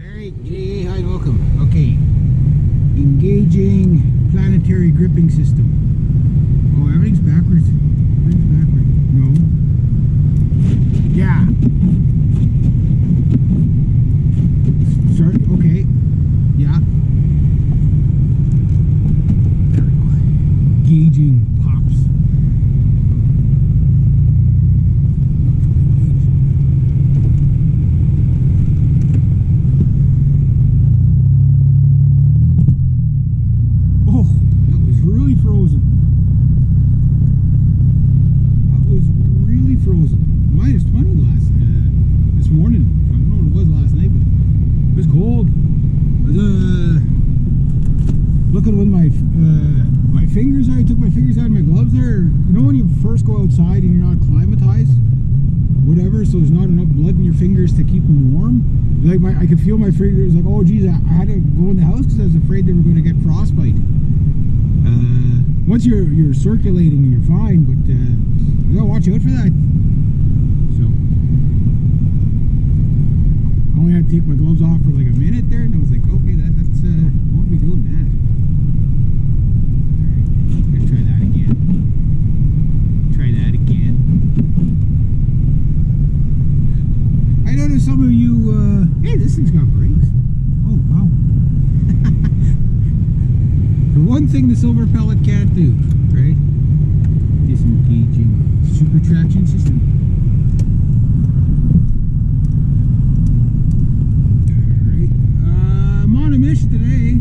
Alright, g'day, hi and welcome. Okay, engaging planetary gripping system. Oh, everything's backwards. Everything's backwards. No. Yeah. Start, okay. Yeah. There we go. Engaging pops. Looking with my fingers there, I took my fingers out of my gloves there. You know when you first go outside and you're not acclimatized? Whatever, so there's not enough blood in your fingers to keep them warm. Like I could feel my fingers like, oh geez, I had to go in the house because I was afraid they were going to get frostbite. Once you're circulating, you're fine, but you gotta watch out for that. So I only had to take my gloves off for like a minute there, and I was like, okay, that's won't be doing that. Try that again. Try that again. I noticed some of you, hey, this thing's got brakes. Oh, wow. The one thing the silver pellet can't do, right? Disengaging super traction system. Alright. I'm on a mission today.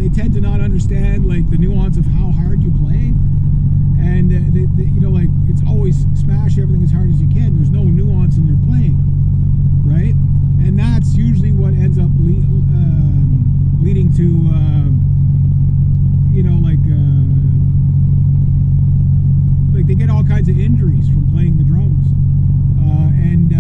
they tend to not understand like the nuance of how hard you play, and they, you know, like it's always smash everything as hard as you can. There's no nuance in their playing, right? And that's usually what ends up leading to you know, like they get all kinds of injuries from playing the drums, and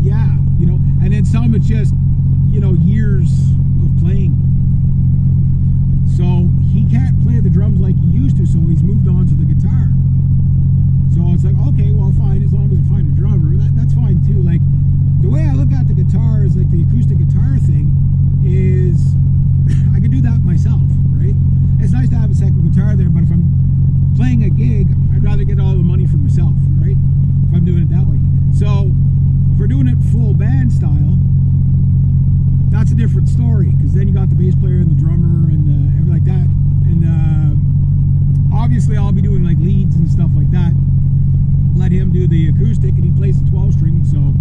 yeah, you know, and then some it's just, you know, years of playing. So he can't play the drums like he used to, so he's moved on to the guitar. So it's like, okay, well, fine, as long as you find a drummer, that's fine too. Like, the way I look at the guitar is like the acoustic guitar thing is, I can do that myself, right? It's nice to have a second guitar there, but if I'm playing a gig, I'd rather get all the money for myself, right? If I'm doing it that way. So, if we're doing it full band style, that's a different story, because then you got the bass player and the drummer and everything like that. And obviously I'll be doing like leads and stuff like that. Let him do the acoustic, and he plays the 12 string, so